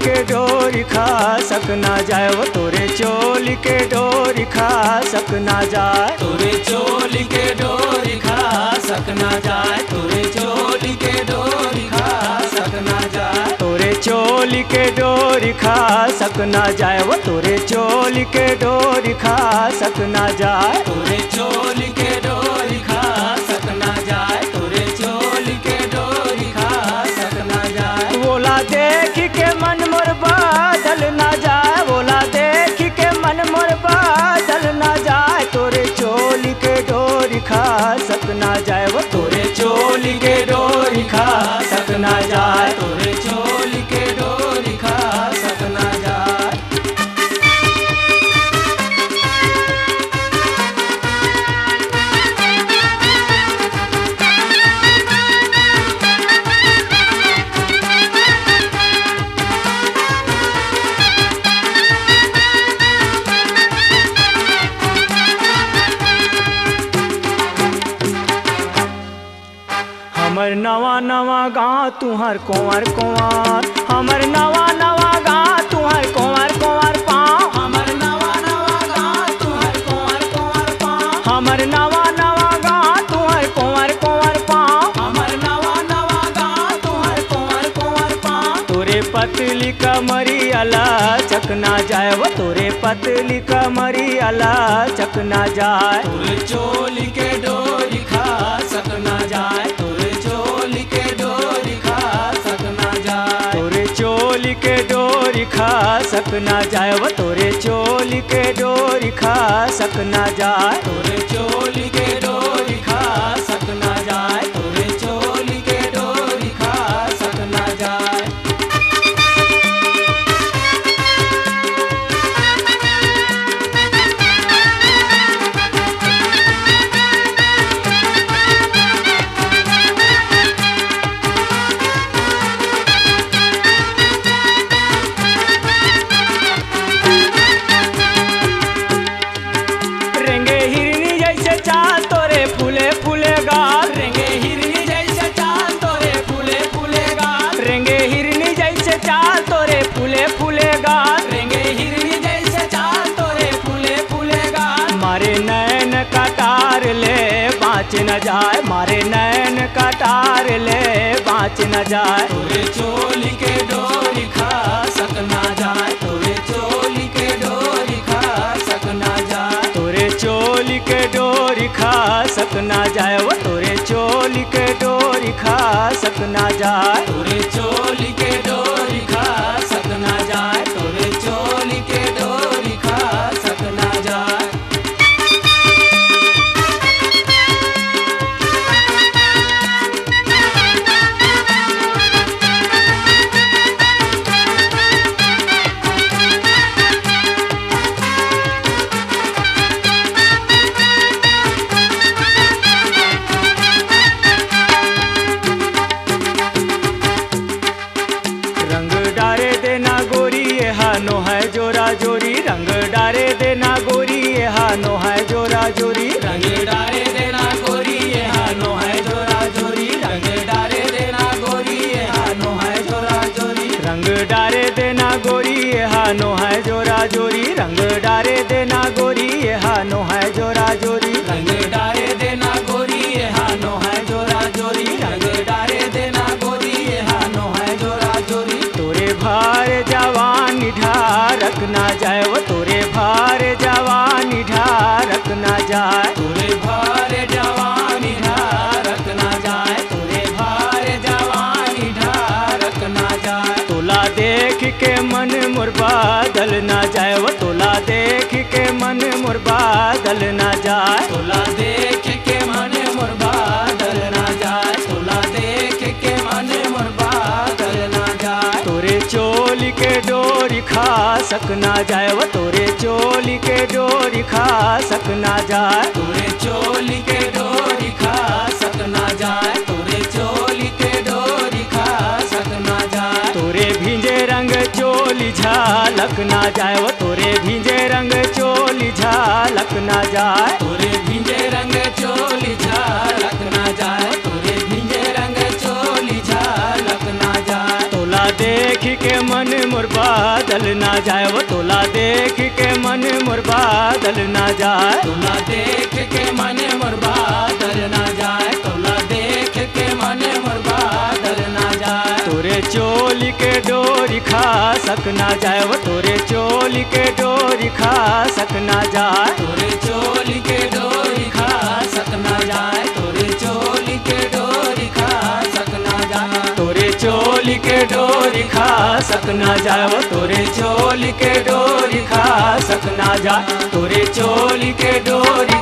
के डोरी खा सक ना जाए, वो तोरे चोली के डोरी खा सक ना जाए, तोरे चोली के डोरी खा सक ना जाए, तोरे चोली के डोरी खा सक ना जाए, तोरे चोली के डोरी खा सक ना जाए, वो तोरे चोली के डोरी खा सक ना जाए, तोरे चोली के डोरी खा सक ना जाए, तोरे चोली के डोरी खा सक ना जाए। बोला देख के मन मोर बादल ना जाए, बोला देख के मन मोर बादल ना जाए, तोरे चोली के डोरी खा सक ना जाए, वो तोरे चोली के डोरी खा सक ना जाए, तोरे चोली के डोरी खा सक ना जाए। हमर नवा नवा गाँव तुहर कुंवर कुंवर, हमर नवा नवा गाँव तुहर कुंवर कुंवर पाँव, हमर नवा नवा गाँव तुहर कुंवर कुंवर पाँव, हमर नवा नवा गाँव तुहर कुंवर कुंवर पाँव, हमर नवा नवा गाँव तुहर कुंवर कुंवर पाँव। तोरे पतली कमरी अला चक ना जाए, वो तोरे पतली कमरी अला चक ना जाए, तोरे चोली के डोरी खा सक ना जाए, तोरे चोली के डोरी खा सक ना जाए, तोरे चोली के डोरी खा सक ना जाए, वो तोरे चोली के डोरी खा सक ना जाए, तोरे चोली के डोरी खा सक ना जाए, तोरे चोली के डोरी खा सक ना जाए। रेंगे हिरनी जैसे चाल तोरे फूले फूले गाल, रेंगे हिरनी जैसे चाल तोरे फूले फूले गाल, रेंगे हिरनी जैसे चाल तोरे फूले फूले गाल, रेंगे हिरनी जैसे चाल तोरे फूले फूले गाल। मारे नैन कटार ले बाँच न जाए, मारे नैन कटार ले बाँच न जाए, तोरे चोली के डोरी खा सक ना जाए, तोरे चोली के डोरी खा सक ना जाए, तोरे चोली के डोरी खा सक ना जाए, वो तोरे चोली के डोरी खा सक ना जाए, तोरे चोली के डोरी खा सक ना जाए, तोरे चोली के डोरी खा सक ना जाए। रंग डारे देना गोरी ये हानो है जोरा जोरी, रंग डारे देना गोरी ये हानो है जोरा जोरी, रंग डारे देना गोरी ये हानो है जोरा जोरी, रंग डारे देना गोरी ये हानो है जोरा जोरी, रंग डारे देना गोरी ये हानो है जोरा जोरी, रंग डारे देना गोरी ये हानो है जोरा जोरी, रंग डारे देना गोरी ये हानो है जोरा जोरी, रंग डारे देना गोरी ये हानो है जोरा जोरी। तोरे भार जवानी ढारक ना जाए, वो तोरे भार जवानी ढारक ना जाए, तोरे भार जवानी ढारक ना जाए, तोरे भार जवानी ढारक ना जाए, तोला देख के मन मोर बादल ना जाए, वो तोला देख के मन मोर बादल ना जाए, तोला देख के मन मोर बादल ना जाए, तोला देख के मन मोर बादल ना जाए, तोरे चोली के डोरी खा सक ना जाए, वो तोरे चोली के डोरी खा सक ना जाए, तोरे चोली के डोरी खा सक ना जाए, तोरे चोली के डोरी खा सक ना जाए, तोरे भींजे रंग चोली झालक ना जाए, वो तोरे भींजे रंग चोली झालक ना जाए, तोरे भींजे रंग चोली झालक ना जाए, तोरे भींजे रंग चोली झालक ना जाए, तोला देख के मन मोर बादल ना जाए, वो तोला देख के मन मोर बादल ना जाए। तोला देख के मन मोर बादल ना जाए, तोला देख के मन मोर बादल ना जाए। तोरे चोली के डोरी खा सक ना जाए, वो तोरे चोली के डोरी खा सक ना जाए। तोरे चोली के डोरी खा सक ना जाए, तोरे चोली के डोरी खा सक ना जाए। तोरे चोली के डोरी खा सक ना जाए, वो तोरे चोली के डोरी खा सक ना जाए। तोरे चोली के डोरी